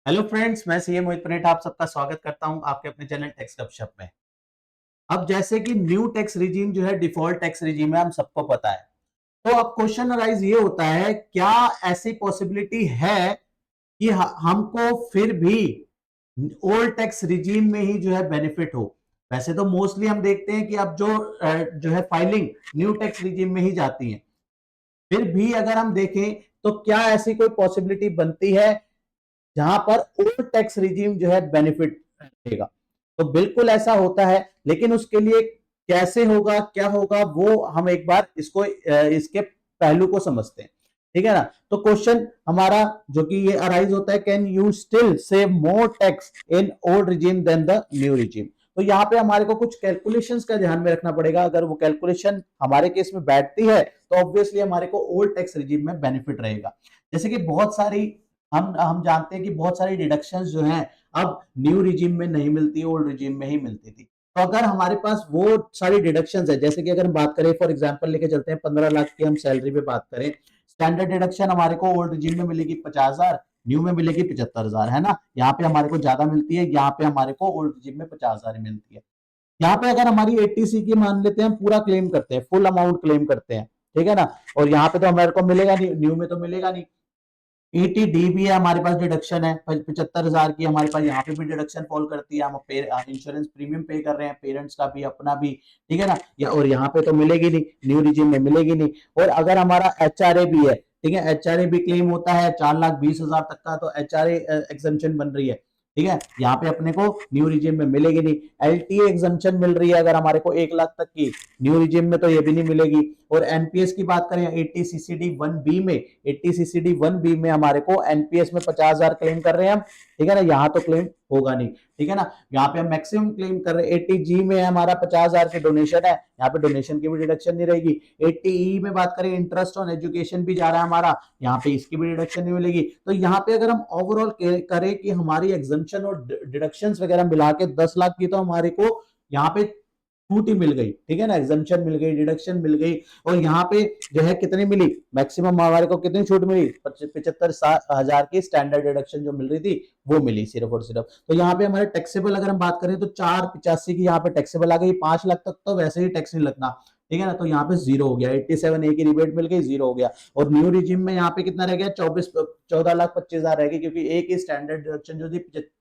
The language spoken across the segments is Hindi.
हेलो फ्रेंड्स, मैं सीए मोहित पनेट आप सबका स्वागत करता हूं आपके अपने चैनल टैक्स गपशप में। अब जैसे कि न्यू टैक्स रिजीम जो है डिफॉल्ट टैक्स रिजीम है, हम सबको पता है। तो अब क्वेश्चन अराइज ये होता है, क्या ऐसी पॉसिबिलिटी है कि हमको फिर भी ओल्ड टैक्स रिजीम में ही जो है बेनिफिट हो। वैसे तो मोस्टली हम देखते हैं कि अब जो है फाइलिंग न्यू टैक्स रिजीम में ही जाती है। फिर भी अगर हम देखें तो क्या ऐसी कोई पॉसिबिलिटी बनती है जहां पर ओल्ड टैक्स रिजीम जो है बेनिफिट देगा? तो बिल्कुल ऐसा होता है, लेकिन उसके लिए कैसे होगा, क्या होगा, वो हम एक बार इसके पहलू को समझते हैं। ठीक है ना? तो क्वेश्चन हमारा जो कि ये अराइज होता है, can you still save more tax in old regime then the new regime? तो यहाँ पे हमारे को कुछ कैलकुलेशंस का ध्यान में रखना पड़ेगा। अगर वो कैलकुलेशन हमारे केस में बैठती है तो ऑब्वियसली हमारे को ओल्ड टैक्स रिजीम में बेनिफिट रहेगा। जैसे कि बहुत सारी हम जानते हैं कि बहुत सारी डिडक्शंस जो हैं अब न्यू रिजीम में नहीं मिलती, ओल्ड रिजीम में ही मिलती थी। तो अगर हमारे पास वो सारी डिडक्शंस है, जैसे कि अगर हम बात करें फॉर एग्जांपल लेके चलते हैं 15 लाख की हम सैलरी पे बात करें, स्टैंडर्ड डिडक्शन हमारे को ओल्ड रिजीम में मिलेगी 50,000, न्यू में मिलेगी 75,000, है ना? यहाँ पे हमारे को ज्यादा मिलती है, यहाँ पे हमारे को ओल्ड रिजीम में 50,000 मिलती है। यहाँ पे अगर हमारी 80C की मान लेते हैं, हम पूरा क्लेम करते हैं, फुल अमाउंट क्लेम करते हैं, ठीक है ना? और यहाँ पे तो हमारे को मिलेगा नहीं, न्यू में तो मिलेगा नहीं। ईटीडी भी है हमारे पास, डिडक्शन है 75,000 की हमारे पास, यहाँ पे भी डिडक्शन फॉल करती है। हम इंश्योरेंस प्रीमियम पे कर रहे हैं, पेरेंट्स का भी अपना भी, ठीक है ना? और यहाँ पे तो मिलेगी नहीं, न्यू रिजीम में मिलेगी नहीं। और अगर हमारा एचआरए भी है, ठीक है, एचआरए भी क्लेम होता है 4,20,000 तक का, तो एचआरए एग्जम्पशन बन रही है, ठीक है? यहाँ पे अपने को न्यू रिजीम में मिलेगी नहीं। एलटीए एग्जम्पशन मिल रही है अगर हमारे को 1 लाख तक की, न्यू रिजीम में तो ये भी नहीं मिलेगी। और एनपीएस की बात करें 80 CCD 1B में, 80 CCD 1B में हमारे को एनपीएस में 50,000 क्लेम कर रहे हैं हम, ठीक है ना? यहाँ तो क्लेम होगा नहीं, ठीक है ना? यहाँ पे हम मैक्सिमम क्लेम कर रहे हैं। 80G में हमारा 50,000 की डोनेशन है, यहाँ पे डोनेशन की भी डिडक्शन नहीं रहेगी। 80E में बात करें, इंटरेस्ट ऑन एजुकेशन भी जा रहा है हमारा, यहाँ पे इसकी भी डिडक्शन नहीं मिलेगी। तो यहाँ पे अगर हम ओवरऑल करें कि हमारी एग्जम्पशन और डिडक्शन वगैरह मिला के 10 लाख की तो हमारे को यहाँ पे छूट ही मिल गई, ठीक है ना? एग्जम्पशन मिल गई, डिडक्शन मिल गई। और यहाँ पे जो है कितनी मिली, मैक्सिमम हमारे को कितनी छूट मिली? 75,000 की स्टैंडर्ड डिडक्शन जो मिल रही थी वो मिली सिर्फ और सिर्फ। तो यहाँ पे हमारे टैक्सेबल अगर हम बात करें तो 485 की यहाँ पे टैक्सेबल आ गई। 5 लाख तक तो वैसे ही टैक्स नहीं लगना, ठीक है ना? तो यहाँ पे जीरो हो गया, 87A की रिबेट मिल गई, जीरो हो गया। और न्यू रिजीम में यहाँ पे कितना रह गया? 14,25,000 रह गई, क्योंकि एक ही स्टैंडर्ड डिडक्शन जो थी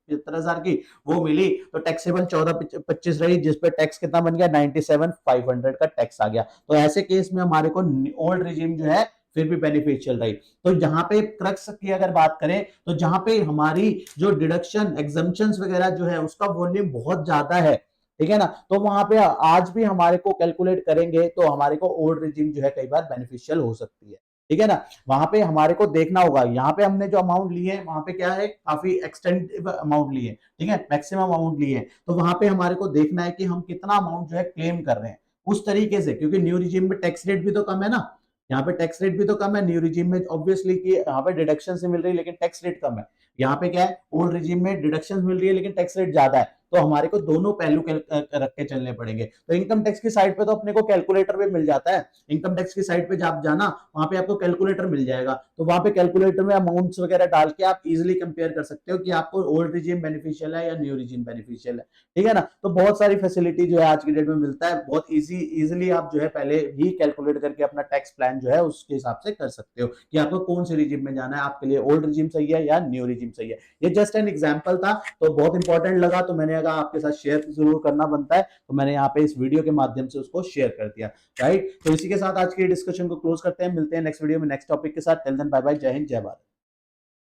75,000 की वो मिली, तो टैक्सेबल 14,25 रही, जिसपे टैक्स कितना बन गया? 97,500 का टैक्स आ गया। तो ऐसे केस में हमारे को ओल्ड रिजीम जो है फिर भी बेनिफिशियल रही। तो जहां पे क्रक्स की अगर बात करें तो जहां पे हमारी जो डिडक्शन एग्जम्पशन वगैरह जो है उसका वॉल्यूम बहुत ज्यादा है, ठीक है ना? तो वहां पे आज भी हमारे को कैलकुलेट करेंगे तो हमारे को ओल्ड रिजीम जो है कई बार बेनिफिशियल हो सकती है, ठीक है ना? वहां पे हमारे को देखना होगा, यहाँ पे हमने जो अमाउंट लिए है वहां पे क्या है, काफी एक्सटेंसिव अमाउंट लिए, ठीक है, मैक्सिमम अमाउंट लिए। तो वहां पे हमारे को देखना है कि हम कितना अमाउंट जो है क्लेम कर रहे हैं उस तरीके से, क्योंकि न्यू रिजीम में टैक्स रेट भी तो कम है ना। यहाँ पे टैक्स रेट भी तो कम है न्यू रिजीम में, ऑब्वियसली कि यहाँ पे डिडक्शन से मिल रही है लेकिन टैक्स रेट कम है। यहाँ पे क्या है, ओल्ड रिजीम में डिडक्शन मिल रही है लेकिन टैक्स रेट ज्यादा है। तो हमारे को दोनों पहलू रख के चलने पड़ेंगे। तो इनकम टैक्स की साइड पे तो अपने को कैलकुलेटर भी मिल जाता है, इनकम टैक्स की साइड पे जब जाना वहां पे आपको कैलकुलेटर मिल जाएगा। तो वहां पे कैलकुलेटर में अमाउंट्स वगैरह डाल के आप इजीली कंपेयर कर सकते हो कि आपको ओल्ड रिजीम बेनिफिशियल है या न्यू रिजीम बेनिफिशियल है, ठीक है ना? तो बहुत सारी फैसिलिटी जो है आज की डेट में मिलता है, बहुत इजीली आप जो है पहले ही कैलकुलेट करके अपना टैक्स प्लान जो है उसके हिसाब से कर सकते हो कि आपको कौन से रिजीम में जाना है, आपके लिए ओल्ड रिजीम सही है या न्यू रिजीम सही है। ये जस्ट एन एग्जाम्पल था, तो बहुत इंपॉर्टेंट लगा तो मैंने कहा आपके साथ शेयर जरूर करना बनता है, तो मैंने यहाँ पे इस वीडियो के माध्यम से उसको शेयर कर दिया, राइट? तो इसी के साथ आज की डिस्कशन को क्लोज करते हैं, मिलते हैं नेक्स्ट वीडियो में नेक्स्ट टॉपिक के साथ। टिल देन बाय बाय, जय हिंद, जय भारत।